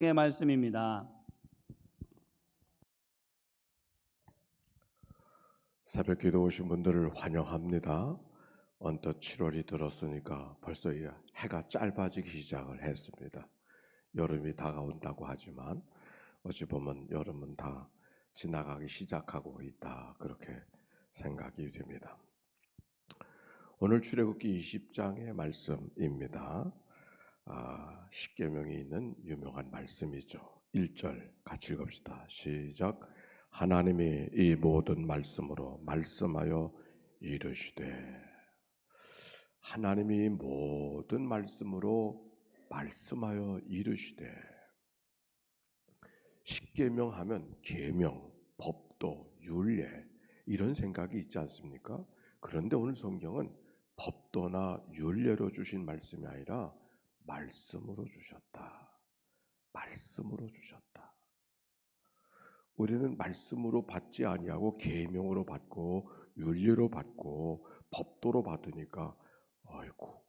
의 말씀입니다. 새벽 기도 오신 분들을 환영합니다. 언뜻 7월이 들었으니까 벌써 해가 짧아지기 시작을 했습니다. 여름이 다가온다고 하지만 어찌 보면 여름은 다 지나가기 시작하고 있다, 그렇게 생각이 됩니다. 오늘 출애굽기 20장의 말씀입니다. 십계명이 있는 유명한 말씀이죠. 1절 같이 읽읍시다. 시작. 하나님이 이 모든 말씀으로 말씀하여 이르시되. 하나님이 모든 말씀으로 말씀하여 이르시되. 십계명 하면 계명, 법도, 율례 이런 생각이 있지 않습니까? 그런데 오늘 성경은 법도나 율례로 주신 말씀이 아니라 말씀으로 주셨다. 말씀으로 주셨다. 우리는 말씀으로 받지 아니하고 계명으로 받고 율례로 받고 법도로 받으니까 아이고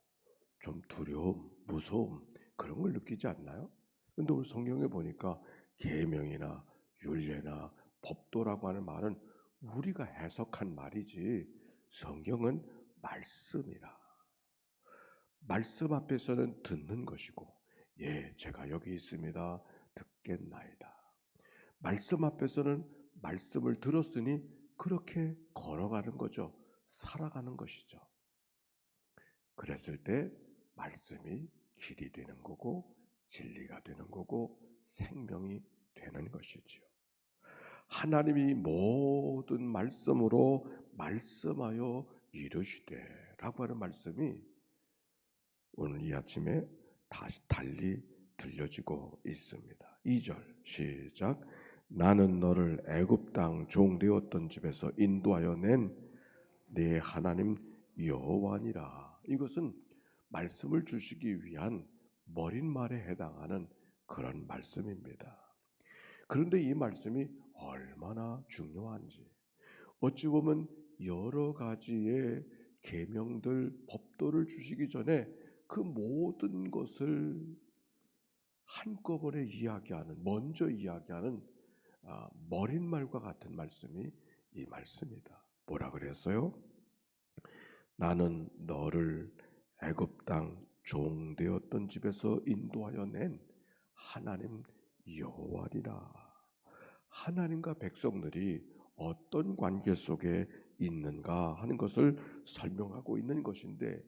좀 두려움, 무서움 그런 걸 느끼지 않나요? 근데 오늘 성경에 보니까 계명이나 율례나 법도라고 하는 말은 우리가 해석한 말이지 성경은 말씀이라. 말씀 앞에서는 듣는 것이고, 예, 제가 여기 있습니다. 듣겠나이다. 말씀 앞에서는 말씀을 들었으니 그렇게 걸어가는 거죠. 살아가는 것이죠. 그랬을 때 말씀이 길이 되는 거고 진리가 되는 거고 생명이 되는 것이지요. 하나님이 모든 말씀으로 말씀하여 이르시되라고 하는 말씀이 오늘 이 아침에 다시 달리 들려지고 있습니다. 2절 시작. 나는 너를 애굽 땅 종되었던 집에서 인도하여 낸 네 하나님 여호와니라. 이것은 말씀을 주시기 위한 머린 말에 해당하는 그런 말씀입니다. 그런데 이 말씀이 얼마나 중요한지, 어찌 보면 여러 가지의 계명들, 법도를 주시기 전에 그 모든 것을 한꺼번에 이야기하는, 먼저 이야기하는 머린 말과 같은 말씀이 이 말씀이다. 뭐라 그랬어요? 나는 너를 애굽 땅 종되었던 집에서 인도하여 낸 하나님 여호와니라. 하나님과 백성들이 어떤 관계 속에 있는가 하는 것을 설명하고 있는 것인데,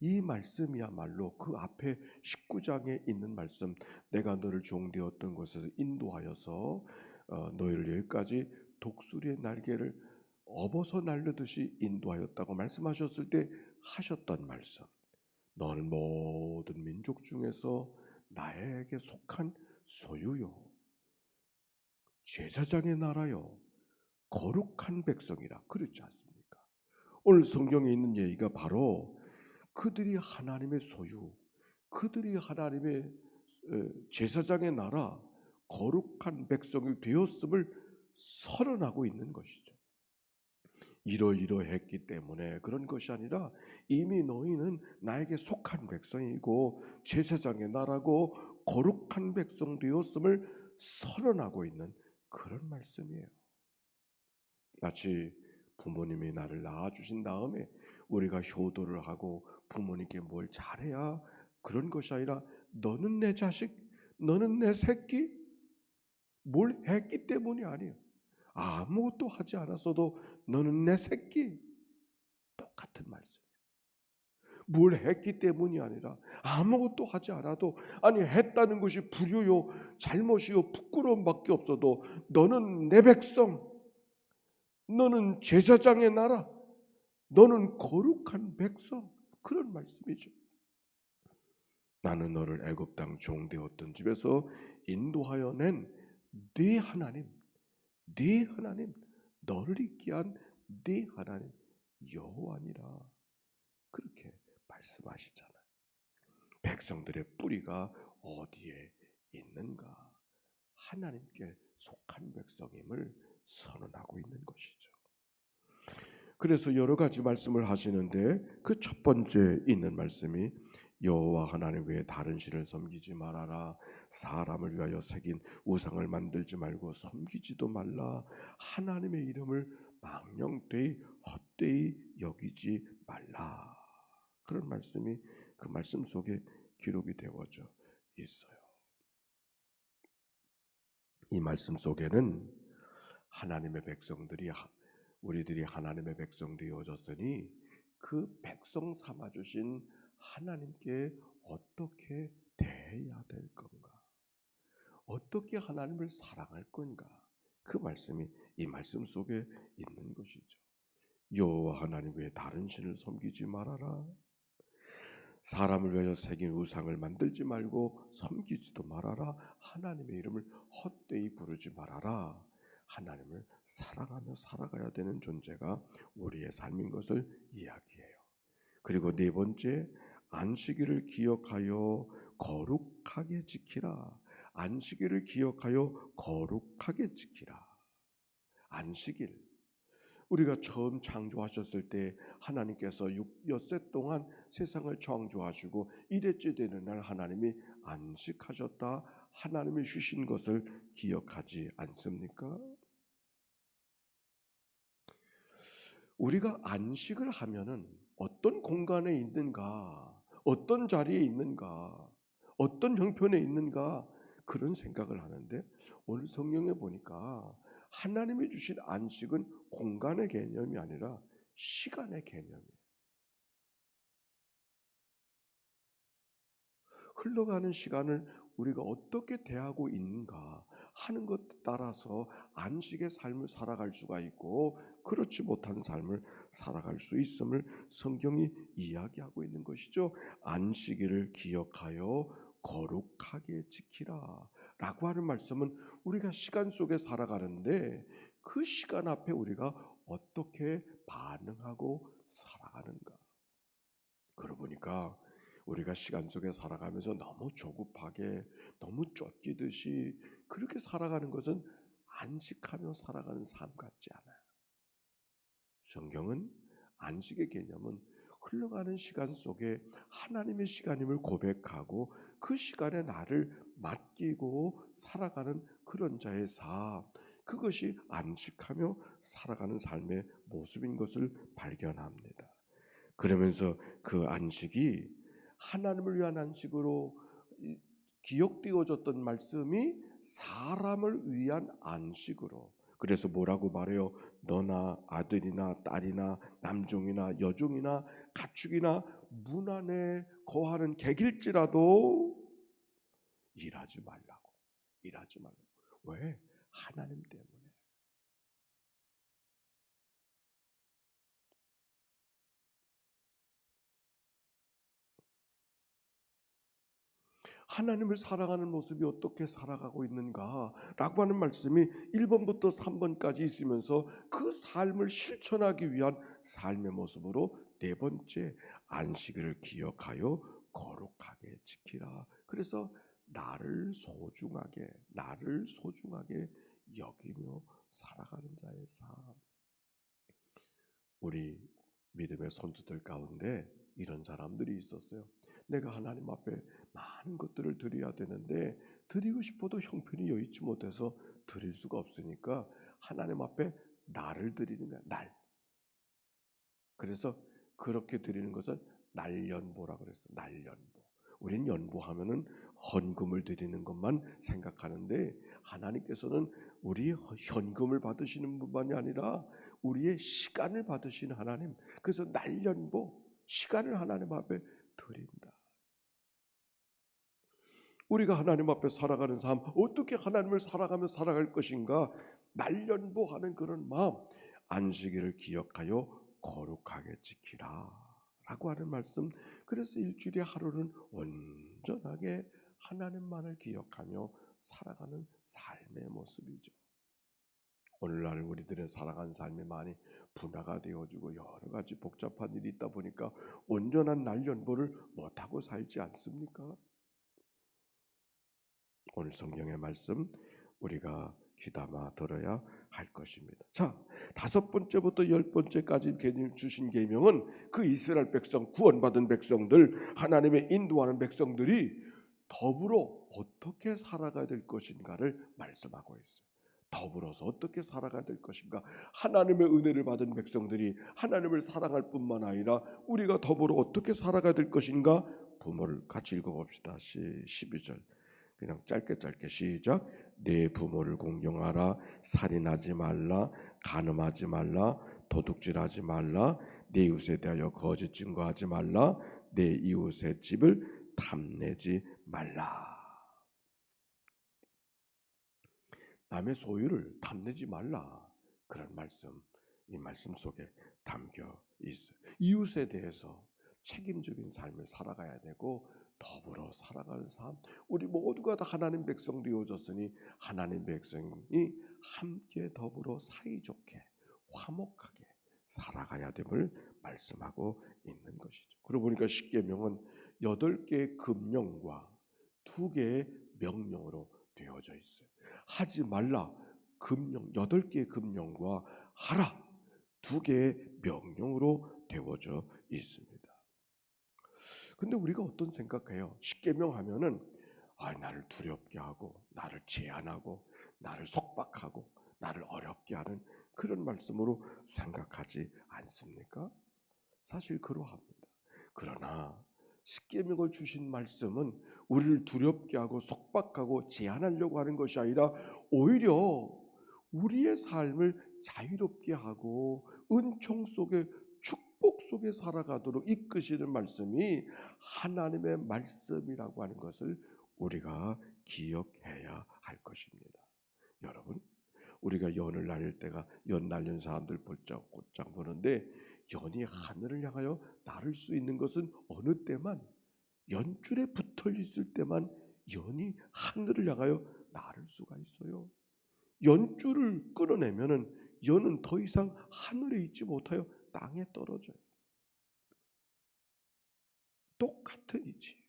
이 말씀이야말로 그 앞에 19장에 있는 말씀, 내가 너를 종되었던 곳에서 인도하여서 너희를 여기까지 독수리의 날개를 업어서 날르듯이 인도하였다고 말씀하셨을 때 하셨던 말씀, 너는 모든 민족 중에서 나에게 속한 소유요 제사장의 나라요 거룩한 백성이라, 그렇지 않습니까? 오늘 성경에 있는 얘기가 바로 그들이 하나님의 소유, 그들이 하나님의 제사장의 나라 거룩한 백성이 되었음을 선언하고 있는 것이죠. 이러이러했기 때문에 그런 것이 아니라 이미 너희는 나에게 속한 백성이고 제사장의 나라고 거룩한 백성 되었음을 선언하고 있는 그런 말씀이에요. 마치 부모님이 나를 낳아주신 다음에 우리가 효도를 하고 부모님께 뭘 잘해야 그런 것이 아니라 너는 내 자식, 너는 내 새끼, 뭘 했기 때문이 아니에요. 아무것도 하지 않았어도 너는 내 새끼, 똑같은 말씀이에요. 뭘 했기 때문이 아니라 아무것도 하지 않아도, 아니 했다는 것이 불효요 잘못이요 부끄러움밖에 없어도 너는 내 백성, 너는 제사장의 나라, 너는 거룩한 백성, 그런 말씀이죠. 나는 너를 애굽 땅 종되었던 집에서 인도하여 낸 네 하나님, 네 하나님, 너를 있게 한 네 하나님 여호와니라, 그렇게 말씀하시잖아요. 백성들의 뿌리가 어디에 있는가? 하나님께 속한 백성임을 선언하고 있는 것이죠. 그래서 여러 가지 말씀을 하시는데 그 첫 번째 있는 말씀이 여호와 하나님 외에 다른 신을 섬기지 말아라. 사람을 위하여 새긴 우상을 만들지 말고 섬기지도 말라. 하나님의 이름을 망령되이 헛되이 여기지 말라. 그런 말씀이 그 말씀 속에 기록이 되어져 있어요. 이 말씀 속에는 하나님의 백성들이 우리들이 하나님의 백성 되어졌으니 그 백성 삼아 주신 하나님께 어떻게 대해야 될 건가? 어떻게 하나님을 사랑할 건가? 그 말씀이 이 말씀 속에 있는 것이죠. 여호와 하나님 외에 다른 신을 섬기지 말아라. 사람을 위하여 새긴 우상을 만들지 말고 섬기지도 말아라. 하나님의 이름을 헛되이 부르지 말아라. 하나님을 사랑하며 살아가야 되는 존재가 우리의 삶인 것을 이야기해요. 그리고 네 번째, 안식일을 기억하여 거룩하게 지키라. 안식일을 기억하여 거룩하게 지키라. 안식일, 우리가 처음 창조하셨을 때 하나님께서 엿새 동안 세상을 창조하시고 일회째 되는 날 하나님이 안식하셨다. 하나님이 주신 것을 기억하지 않습니까? 우리가 안식을 하면은 어떤 공간에 있는가, 어떤 자리에 있는가, 어떤 형편에 있는가 그런 생각을 하는데 오늘 성경에 보니까 하나님이 주신 안식은 공간의 개념이 아니라 시간의 개념이에요. 흘러가는 시간을 우리가 어떻게 대하고 있는가 하는 것 따라서 안식의 삶을 살아갈 수가 있고 그렇지 못한 삶을 살아갈 수 있음을 성경이 이야기하고 있는 것이죠. 안식일을 기억하여 거룩하게 지키라 라고 하는 말씀은 우리가 시간 속에 살아가는데 그 시간 앞에 우리가 어떻게 반응하고 살아가는가. 그러고 보니까 우리가 시간 속에 살아가면서 너무 조급하게 너무 쫓기듯이 그렇게 살아가는 것은 안식하며 살아가는 삶 같지 않아요. 성경은 안식의 개념은 흘러가는 시간 속에 하나님의 시간임을 고백하고 그 시간에 나를 맡기고 살아가는 그런 자의 삶, 그것이 안식하며 살아가는 삶의 모습인 것을 발견합니다. 그러면서 그 안식이 하나님을 위한 안식으로 기억되어졌던 말씀이 사람을 위한 안식으로, 그래서 뭐라고 말해요? 너나 아들이나 딸이나 남종이나 여종이나 가축이나 문 안에 거하는 객일지라도 일하지 말라고. 일하지 말라고. 왜? 하나님 때문에. 하나님을 사랑하는 모습이 어떻게 살아가고 있는가라고 하는 말씀이 1번부터 3번까지 있으면서 그 삶을 실천하기 위한 삶의 모습으로 네 번째, 안식을 기억하여 거룩하게 지키라. 그래서 나를 소중하게 여기며 살아가는 자의 삶. 우리 믿음의 선수들 가운데 이런 사람들이 있었어요. 내가 하나님 앞에 많은 것들을 드려야 되는데 드리고 싶어도 형편이 여의치 못해서 드릴 수가 없으니까 하나님 앞에 나를 드리는 거야. 날. 그래서 그렇게 드리는 것은 날연보라 그랬어. 날연보. 우린 연보하면은 헌금을 드리는 것만 생각하는데 하나님께서는 우리의 현금을 받으시는 분만이 아니라 우리의 시간을 받으시는 하나님. 그래서 날연보, 시간을 하나님 앞에 드린다. 우리가 하나님 앞에 살아가는 삶, 어떻게 하나님을 살아가며 살아갈 것인가 날연보하는 그런 마음, 안식일을 기억하여 거룩하게 지키라 라고 하는 말씀. 그래서 일주일에 하루는 온전하게 하나님만을 기억하며 살아가는 삶의 모습이죠. 오늘날 우리들의 살아간 삶이 많이 분화가 되어지고 여러 가지 복잡한 일이 있다 보니까 온전한 날연보를 못하고 살지 않습니까? 오늘 성경의 말씀 우리가 귀담아 들어야 할 것입니다. 자, 5번째부터 10번째까지 주신 계명은 그 이스라엘 백성, 구원받은 백성들, 하나님의 인도하는 백성들이 더불어 어떻게 살아가야 될 것인가를 말씀하고 있어요. 더불어서 어떻게 살아가야 될 것인가. 하나님의 은혜를 받은 백성들이 하나님을 사랑할 뿐만 아니라 우리가 더불어 어떻게 살아가야 될 것인가. 부모를 같이 읽어봅시다. 12절 그냥 짧게 시작. 내 부모를 공경하라. 살인하지 말라. 간음하지 말라. 도둑질하지 말라. 내 이웃에 대하여 거짓 증거하지 말라. 내 이웃의 집을 탐내지 말라. 남의 소유를 탐내지 말라. 그런 말씀, 이 말씀 속에 담겨 있어요. 이웃에 대해서 책임적인 삶을 살아가야 되고 더불어 살아가는 삶. 우리 모두가 다 하나님 백성 되어졌으니 하나님 백성이 함께 더불어 사이좋게 화목하게 살아가야 됨을 말씀하고 있는 것이죠. 그러고 보니까 십계명은 8개의 금령과 2개의 명령으로 되어져 있어요. 하지 말라 금령 8개의 금령과 하라 2개의 명령으로 되어져 있습니다. 근데 우리가 어떤 생각해요? 십계명 하면은 나를 두렵게 하고 나를 제한하고 나를 속박하고 나를 어렵게 하는 그런 말씀으로 생각하지 않습니까? 사실 그러합니다. 그러나 십계명을 주신 말씀은 우리를 두렵게 하고 속박하고 제한하려고 하는 것이 아니라 오히려 우리의 삶을 자유롭게 하고 은총 속에 축복 속에 살아가도록 이끄시는 말씀이 하나님의 말씀이라고 하는 것을 우리가 기억해야 할 것입니다. 여러분, 우리가 연을 날릴 때가 연 날리는 사람들 곧장 보는데 연이 하늘을 향하여 날을 수 있는 것은 어느 때만 연줄에 붙어 있을 때만 연이 하늘을 향하여 날을 수가 있어요. 연줄을 끊어내면은 연은 더 이상 하늘에 있지 못하여 땅에 떨어져요. 똑같은 이치.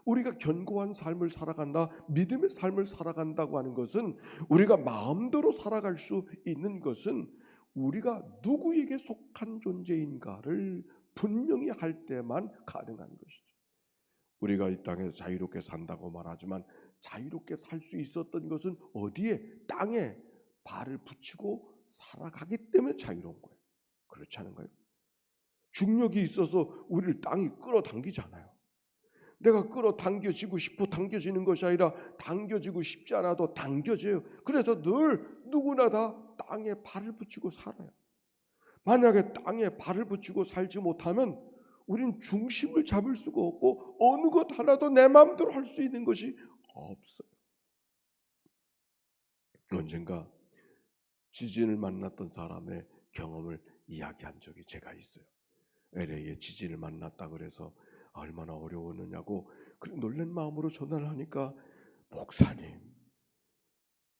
우리가 견고한 삶을 살아간다, 믿음의 삶을 살아간다고 하는 것은 우리가 마음대로 살아갈 수 있는 것은 우리가 누구에게 속한 존재인가를 분명히 할 때만 가능한 것이죠. 우리가 이 땅에서 자유롭게 산다고 말하지만 자유롭게 살 수 있었던 것은 어디에? 땅에 발을 붙이고 살아가기 때문에 자유로운 거예요. 그렇지 않은가요? 중력이 있어서 우리를 땅이 끌어당기잖아요. 내가 끌어당겨지고 싶어 당겨지는 것이 아니라 당겨지고 싶지 않아도 당겨져요. 그래서 늘 누구나 다 땅에 발을 붙이고 살아요. 만약에 땅에 발을 붙이고 살지 못하면 우린 중심을 잡을 수가 없고 어느 것 하나도 내 마음대로 할 수 있는 것이 없어요. 언젠가 지진을 만났던 사람의 경험을 이야기한 적이 제가 있어요. LA에 지진을 만났다 그래서 얼마나 어려웠느냐고 놀란 마음으로 전화를 하니까 목사님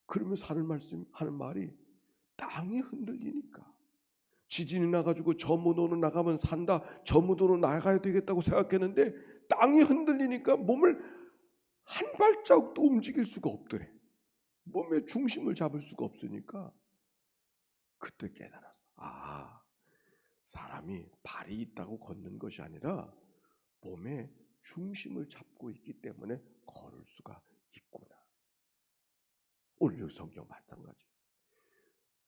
그러면서 하는 말이 땅이 흔들리니까 지진이 나가지고 저 무도로 나가면 산다 저 무도로 나가야 되겠다고 생각했는데 땅이 흔들리니까 몸을 한 발자국도 움직일 수가 없더래. 몸의 중심을 잡을 수가 없으니까 그때 깨달았어. 사람이 발이 있다고 걷는 것이 아니라 몸의 중심을 잡고 있기 때문에 걸을 수가 있구나. 오늘 성경 마찬가지예요.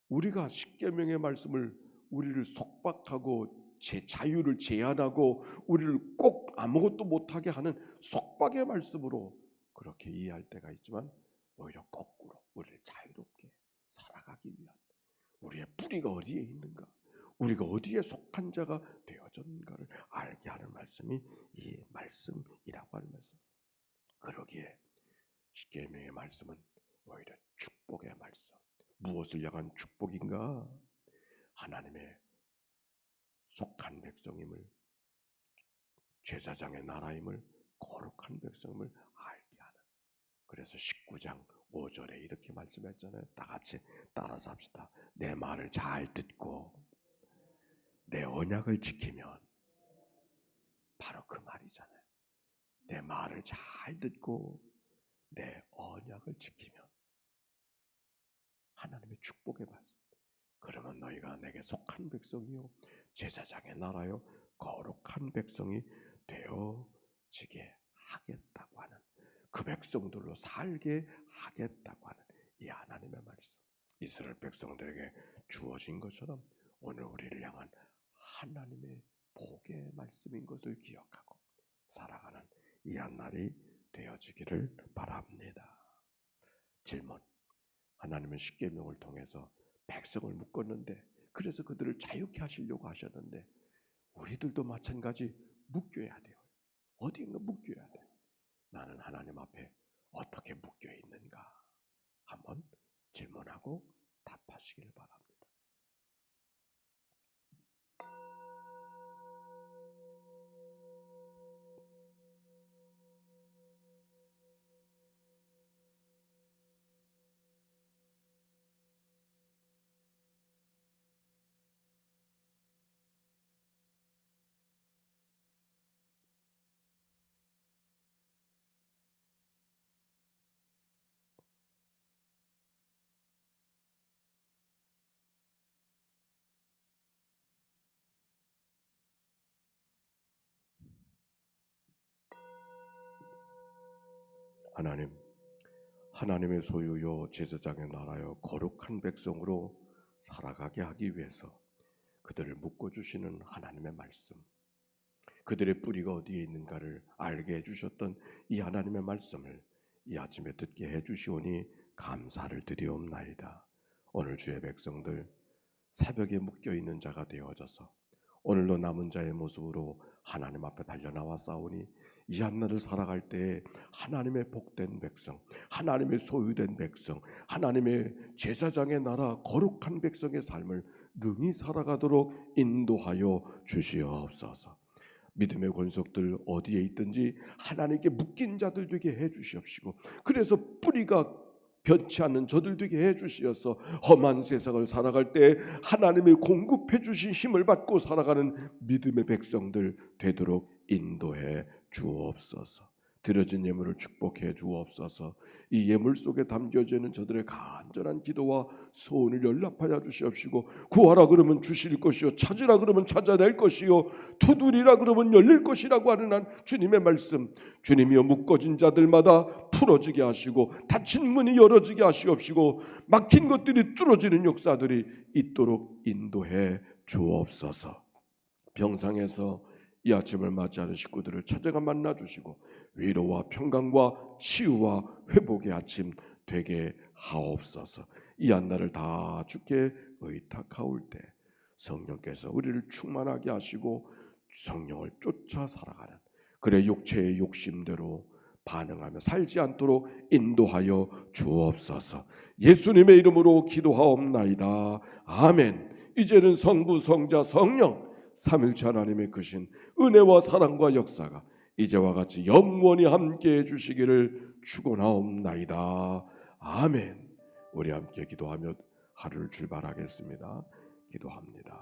우리가 십계명의 말씀을 우리를 속박하고 제 자유를 제한하고 우리를 꼭 아무것도 못하게 하는 속박의 말씀으로 그렇게 이해할 때가 있지만 오히려 거꾸로 우리를 자유롭게 살아가기 위한 우리의 뿌리가 어디에 있는가 우리가 어디에 속한 자가 되어졌는가를 알게 하는 말씀이 이 말씀이라고 하는 말씀. 그러기에 십계명의 말씀은 오히려 축복의 말씀. 무엇을 향한 축복인가? 하나님의 속한 백성임을 제사장의 나라임을 거룩한 백성임을 알게 하는. 그래서 19장 5절에 이렇게 말씀했잖아요. 다 같이 따라서 합시다. 내 말을 잘 듣고 내 언약을 지키면 바로 그 말이잖아요. 내 말을 잘 듣고 내 언약을 지키면 하나님의 축복의 말씀. 그러면 너희가 내게 속한 백성이요 제사장의 나라요 거룩한 백성이 되어지게 하겠다고 하는, 그 백성들로 살게 하겠다고 하는 이 하나님의 말씀, 이스라엘 백성들에게 주어진 것처럼 오늘 우리를 향한 하나님의 복의 말씀인 것을 기억하고 살아가는 이 한날이 되어지기를 바랍니다. 질문: 하나님은 십계명을 통해서 백성을 묶었는데, 그래서 그들을 자유케 하시려고 하셨는데, 우리들도 마찬가지 묶여야 돼요. 어디인가 묶여야 돼. 나는 하나님 앞에 어떻게 묶여 있는가? 한번 질문하고 답하시길 바랍니다. 하나님, 하나님의 소유요 제사장의 나라요 거룩한 백성으로 살아가게 하기 위해서 그들을 묶어주시는 하나님의 말씀, 그들의 뿌리가 어디에 있는가를 알게 해주셨던 이 하나님의 말씀을 이 아침에 듣게 해주시오니 감사를 드리옵나이다. 오늘 주의 백성들 새벽에 묶여있는 자가 되어져서 오늘도 남은 자의 모습으로 하나님 앞에 달려나와 싸우니 이 한날을 살아갈 때에 하나님의 복된 백성, 하나님의 소유된 백성, 하나님의 제사장의 나라 거룩한 백성의 삶을 능히 살아가도록 인도하여 주시옵소서. 믿음의 권속들 어디에 있든지 하나님께 묶인 자들 되게 해주시옵시고, 그래서 뿌리가 변치 않는 저들 되게 해주시어서 험한 세상을 살아갈 때 하나님의 공급해 주신 힘을 받고 살아가는 믿음의 백성들 되도록 인도해 주옵소서. 드려진 예물을 축복해 주옵소서. 이 예물 속에 담겨져 있는 저들의 간절한 기도와 소원을 연락하여 주시옵시고, 구하라 그러면 주실 것이요 찾으라 그러면 찾아낼 것이요 두드리라 그러면 열릴 것이라고 하는 한 주님의 말씀, 주님이여 묶어진 자들마다 풀어지게 하시고 닫힌 문이 열어지게 하시옵시고 막힌 것들이 뚫어지는 역사들이 있도록 인도해 주옵소서. 병상에서 이 아침을 맞이하는 식구들을 찾아가 만나주시고 위로와 평강과 치유와 회복의 아침 되게 하옵소서. 이 한날을 다 주께 의탁하올 때 성령께서 우리를 충만하게 하시고 성령을 쫓아 살아가는, 그래 육체의 욕심대로 반응하며 살지 않도록 인도하여 주옵소서. 예수님의 이름으로 기도하옵나이다. 아멘. 이제는 성부 성자 성령 삼일체 하나님의 크신 은혜와 사랑과 역사가 이제와 같이 영원히 함께해 주시기를 축원하옵나이다. 아멘. 우리 함께 기도하며 하루를 출발하겠습니다. 기도합니다.